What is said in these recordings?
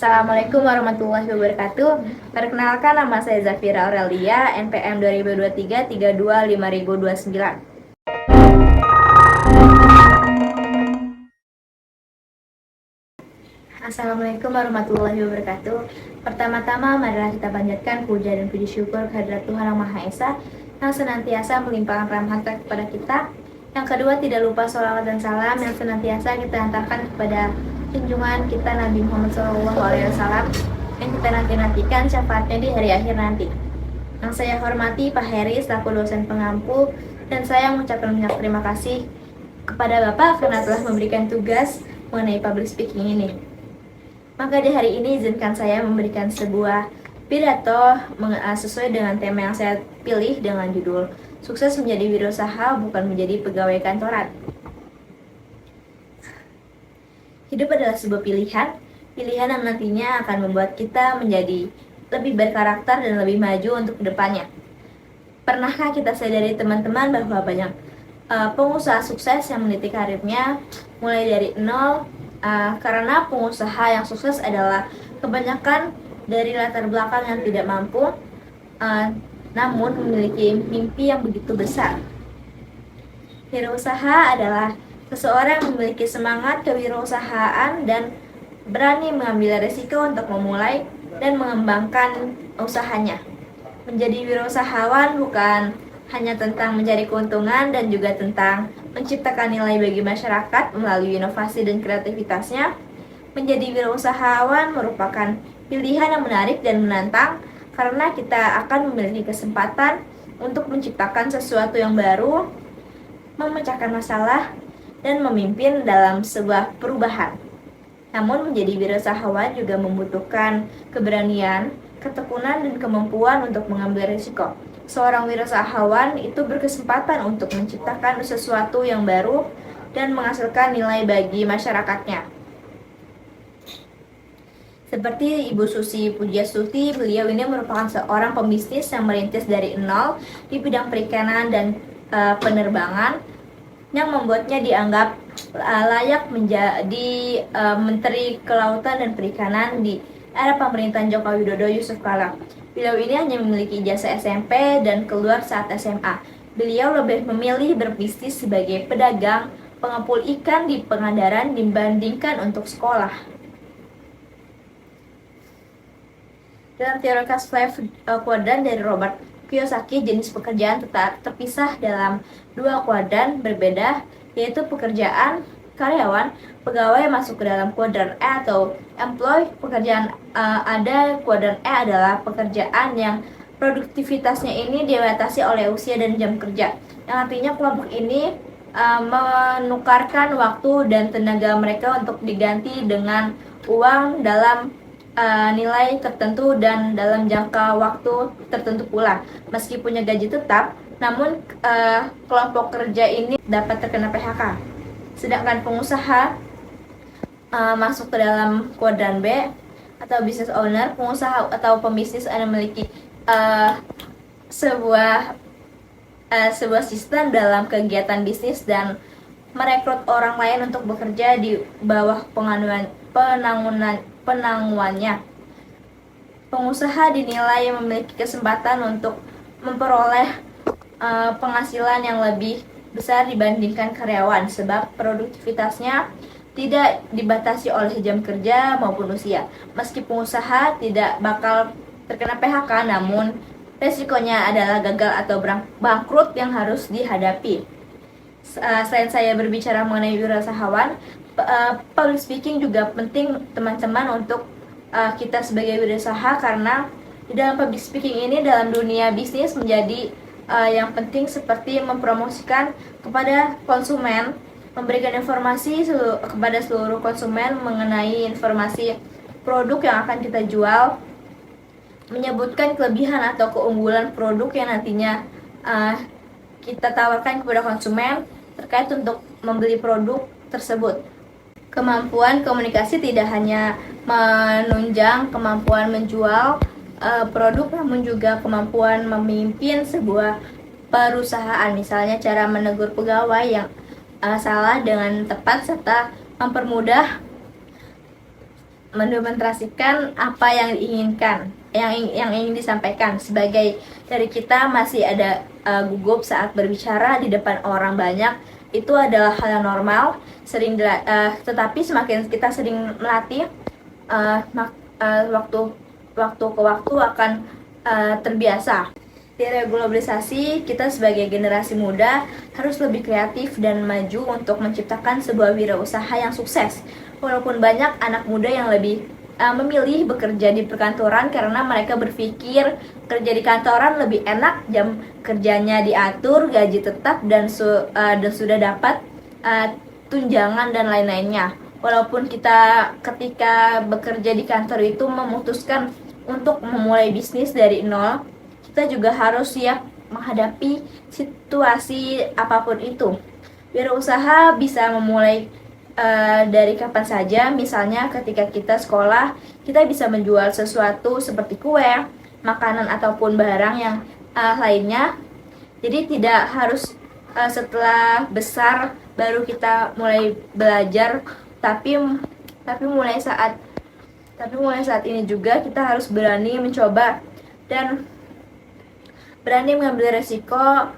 Assalamualaikum warahmatullahi wabarakatuh. Perkenalkan, nama saya Zafira Aurelia, NPM 2023 32 5029. Assalamualaikum warahmatullahi wabarakatuh. Pertama-tama, marilah kita panjatkan puja dan puji syukur kehadirat Tuhan Yang Maha Esa yang senantiasa melimpahkan rahmat kepada kita. Yang kedua, tidak lupa sholawat dan salam yang senantiasa kita hantarkan kepada junjungan kita Nabi Muhammad SAW yang kita nantikan syafaatnya di hari akhir nanti. Yang saya hormati Pak Heri selaku dosen pengampu, dan saya mengucapkan banyak terima kasih kepada Bapak karena telah memberikan tugas mengenai public speaking ini. Maka di hari ini izinkan saya memberikan sebuah pidato sesuai dengan tema yang saya pilih dengan judul Sukses Menjadi Wirausaha Bukan Menjadi Pegawai Kantoran. Hidup adalah sebuah pilihan yang nantinya akan membuat kita menjadi lebih berkarakter dan lebih maju untuk kedepannya. Pernahkah kita sadari teman-teman bahwa banyak pengusaha sukses yang meniti karirnya mulai dari nol, karena pengusaha yang sukses adalah kebanyakan dari latar belakang yang tidak mampu, namun memiliki mimpi yang begitu besar. Wirausaha adalah seseorang yang memiliki semangat kewirausahaan dan berani mengambil risiko untuk memulai dan mengembangkan usahanya. Menjadi wirausahawan bukan hanya tentang mencari keuntungan dan juga tentang menciptakan nilai bagi masyarakat melalui inovasi dan kreativitasnya. Menjadi wirausahawan merupakan pilihan yang menarik dan menantang karena kita akan memiliki kesempatan untuk menciptakan sesuatu yang baru, memecahkan masalah, dan memimpin dalam sebuah perubahan. Namun menjadi wirausahawan juga membutuhkan keberanian, ketekunan, dan kemampuan untuk mengambil risiko. Seorang wirausahawan itu berkesempatan untuk menciptakan sesuatu yang baru dan menghasilkan nilai bagi masyarakatnya. Seperti Ibu Susi Pujiastuti, beliau ini merupakan seorang pembisnis yang merintis dari nol di bidang perikanan dan penerbangan, yang membuatnya dianggap layak menjadi Menteri Kelautan dan Perikanan di era pemerintahan Joko Widodo Yusuf Kala. Beliau ini hanya memiliki ijazah SMP dan keluar saat SMA. Beliau lebih memilih berbisnis sebagai pedagang pengepul ikan di Pangandaran dibandingkan untuk sekolah. Dalam teori Cash Flow Quadrant dari Robert Kiyosaki, jenis pekerjaan terpisah dalam dua kuadran berbeda, yaitu pekerjaan karyawan, pegawai masuk ke dalam kuadran E atau employee. Pekerjaan ada kuadran E adalah pekerjaan yang produktivitasnya ini dibatasi oleh usia dan jam kerja, yang artinya kelompok ini menukarkan waktu dan tenaga mereka untuk diganti dengan uang dalam nilai tertentu dan dalam jangka waktu tertentu pula. Meski punya gaji tetap, namun kelompok kerja ini dapat terkena PHK. Sedangkan pengusaha masuk ke dalam kuadran B atau business owner. Pengusaha atau pembisnis yang memiliki sebuah sistem dalam kegiatan bisnis dan merekrut orang lain untuk bekerja di bawah penanggungannya. Pengusaha dinilai memiliki kesempatan untuk memperoleh penghasilan yang lebih besar dibandingkan karyawan, sebab produktivitasnya tidak dibatasi oleh jam kerja maupun usia. Meski pengusaha tidak bakal terkena PHK, namun resikonya adalah gagal atau bangkrut yang harus dihadapi. Selain saya berbicara mengenai wirausahawan, public speaking juga penting teman-teman untuk kita sebagai wirausaha, karena di dalam public speaking ini dalam dunia bisnis menjadi yang penting, seperti mempromosikan kepada konsumen, memberikan informasi kepada seluruh konsumen mengenai informasi produk yang akan kita jual, menyebutkan kelebihan atau keunggulan produk yang nantinya kita tawarkan kepada konsumen terkait untuk membeli produk tersebut. Kemampuan komunikasi tidak hanya menunjang kemampuan menjual produk, namun juga kemampuan memimpin sebuah perusahaan. Misalnya cara menegur pegawai yang salah dengan tepat, serta mempermudah mendemonstrasikan apa yang diinginkan, yang ingin disampaikan. Sebagai dari kita masih ada gugup saat berbicara di depan orang banyak, itu adalah hal yang normal. Tetapi semakin kita sering melatih, waktu ke waktu akan terbiasa. Di era globalisasi, kita sebagai generasi muda harus lebih kreatif dan maju untuk menciptakan sebuah wirausaha yang sukses. Walaupun banyak anak muda yang lebih memilih bekerja di perkantoran karena mereka berpikir kerja di kantoran lebih enak, jam kerjanya diatur, gaji tetap, dan sudah dapat tunjangan dan lain-lainnya. Walaupun kita ketika bekerja di kantor itu memutuskan untuk memulai bisnis dari nol, kita juga harus siap menghadapi situasi apapun itu. Wirausaha bisa memulai dari kapan saja. Misalnya ketika kita sekolah, kita bisa menjual sesuatu seperti kue, makanan, ataupun barang yang lainnya. Jadi tidak harus setelah besar baru kita mulai belajar, tapi mulai saat ini juga kita harus berani mencoba dan berani mengambil resiko,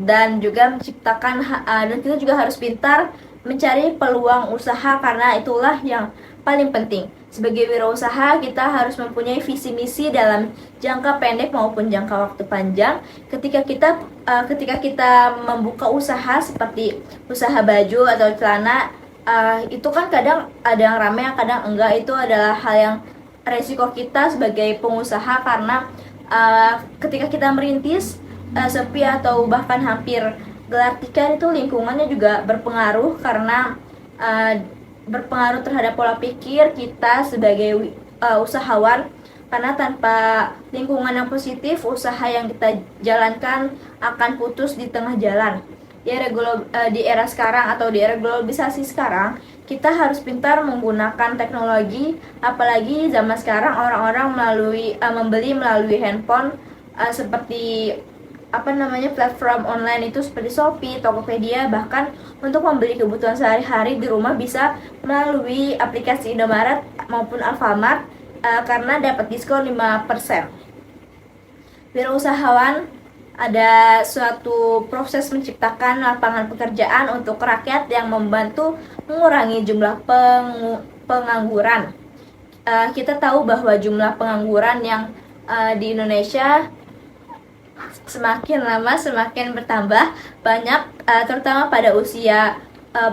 dan juga menciptakan dan kita juga harus pintar mencari peluang usaha, karena itulah yang paling penting. Sebagai wirausaha, kita harus mempunyai visi misi dalam jangka pendek maupun jangka waktu panjang. Ketika kita membuka usaha seperti usaha baju atau celana, itu kan kadang ada yang ramai, kadang enggak. Itu adalah hal yang resiko kita sebagai pengusaha, karena ketika kita merintis sepi atau bahkan hampir gelap tikar, itu lingkungannya juga berpengaruh, karena berpengaruh terhadap pola pikir kita sebagai usahawan. Karena tanpa lingkungan yang positif, usaha yang kita jalankan akan putus di tengah jalan. Di era sekarang atau di era globalisasi sekarang, kita harus pintar menggunakan teknologi. Apalagi zaman sekarang orang-orang membeli melalui handphone, seperti platform online itu seperti Shopee, Tokopedia. Bahkan untuk membeli kebutuhan sehari-hari di rumah bisa melalui aplikasi Indomaret maupun Alfamart, karena dapat diskon 5%. Wirausahawan ada suatu proses menciptakan lapangan pekerjaan untuk rakyat yang membantu mengurangi jumlah pengangguran. Kita tahu bahwa jumlah pengangguran yang di Indonesia semakin lama semakin bertambah banyak, terutama pada usia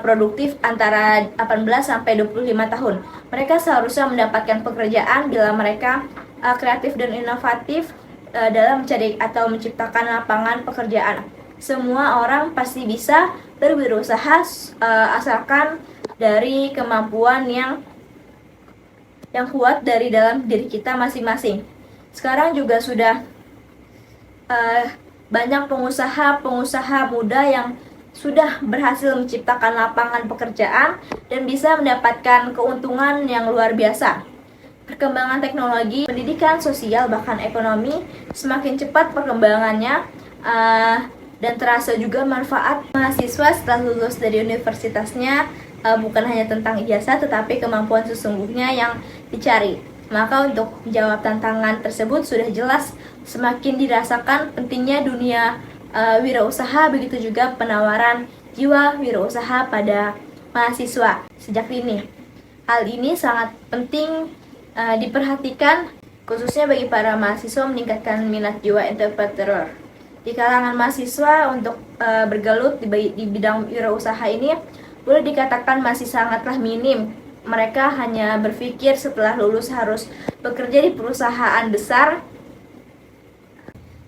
produktif antara 18 sampai 25 tahun. Mereka seharusnya mendapatkan pekerjaan bila mereka kreatif dan inovatif dalam mencari atau menciptakan lapangan pekerjaan. Semua orang pasti bisa berwirausaha, asalkan dari kemampuan yang kuat dari dalam diri kita masing-masing. Sekarang juga sudah banyak pengusaha muda yang sudah berhasil menciptakan lapangan pekerjaan dan bisa mendapatkan keuntungan yang luar biasa. Perkembangan teknologi, pendidikan, sosial, bahkan ekonomi semakin cepat perkembangannya, dan terasa juga manfaat mahasiswa setelah lulus dari universitasnya. Bukan hanya tentang ijazah, tetapi kemampuan sesungguhnya yang dicari. Maka untuk menjawab tantangan tersebut sudah jelas semakin dirasakan pentingnya dunia wirausaha, begitu juga penawaran jiwa wirausaha pada mahasiswa sejak dini. Hal ini sangat penting diperhatikan, khususnya bagi para mahasiswa, meningkatkan minat jiwa entrepreneur. Di kalangan mahasiswa untuk bergelut di bidang wirausaha ini boleh dikatakan masih sangatlah minim. Mereka hanya berpikir setelah lulus harus bekerja di perusahaan besar.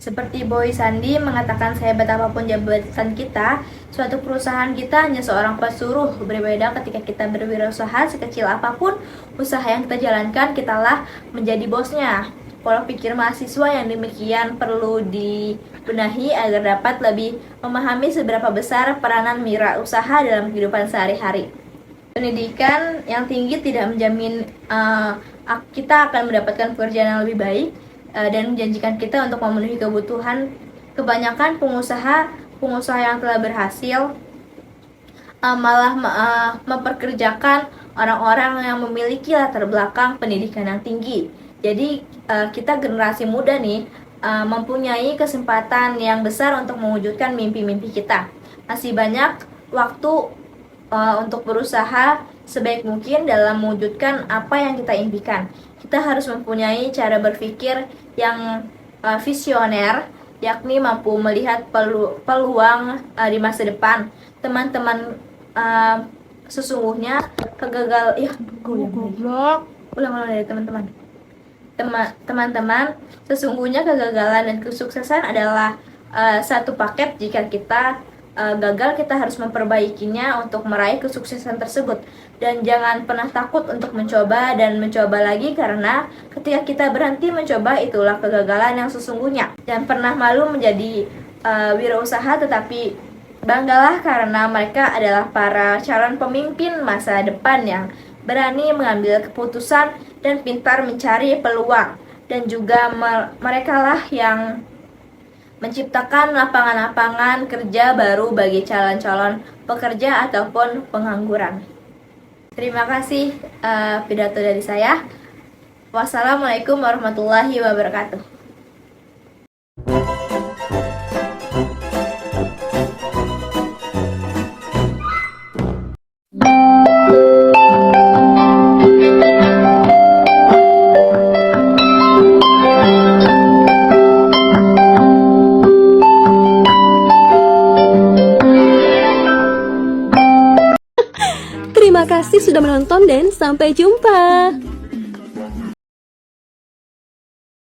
Seperti Boy Sandi mengatakan, sehebat apapun jabatan kita, suatu perusahaan kita hanya seorang pesuruh. Berbeda ketika kita berwirausaha, sekecil apapun usaha yang kita jalankan, kitalah menjadi bosnya. Pola pikir mahasiswa yang demikian perlu dibenahi agar dapat lebih memahami seberapa besar peranan wirausaha dalam kehidupan sehari-hari. Pendidikan yang tinggi tidak menjamin kita akan mendapatkan pekerjaan yang lebih baik dan menjanjikan kita untuk memenuhi kebutuhan. Kebanyakan pengusaha yang telah berhasil malah memperkerjakan orang-orang yang memiliki latar belakang pendidikan yang tinggi. Jadi kita generasi muda nih mempunyai kesempatan yang besar untuk mewujudkan mimpi-mimpi kita. Masih banyak waktu untuk berusaha sebaik mungkin dalam mewujudkan apa yang kita impikan. Kita harus mempunyai cara berpikir yang visioner, yakni mampu melihat peluang di masa depan. Teman-teman, sesungguhnya ulang dari teman-teman. Teman-teman, sesungguhnya kegagalan dan kesuksesan adalah satu paket. Jika kita gagal, kita harus memperbaikinya untuk meraih kesuksesan tersebut. Dan jangan pernah takut untuk mencoba dan mencoba lagi, karena ketika kita berhenti mencoba, itulah kegagalan yang sesungguhnya. Jangan pernah malu menjadi wirausaha, tetapi banggalah karena mereka adalah para calon pemimpin masa depan yang berani mengambil keputusan dan pintar mencari peluang. Dan juga merekalah yang menciptakan lapangan-lapangan kerja baru bagi calon-calon pekerja ataupun pengangguran. Terima kasih pidato dari saya. Wassalamualaikum warahmatullahi wabarakatuh. Terima kasih sudah menonton dan sampai jumpa.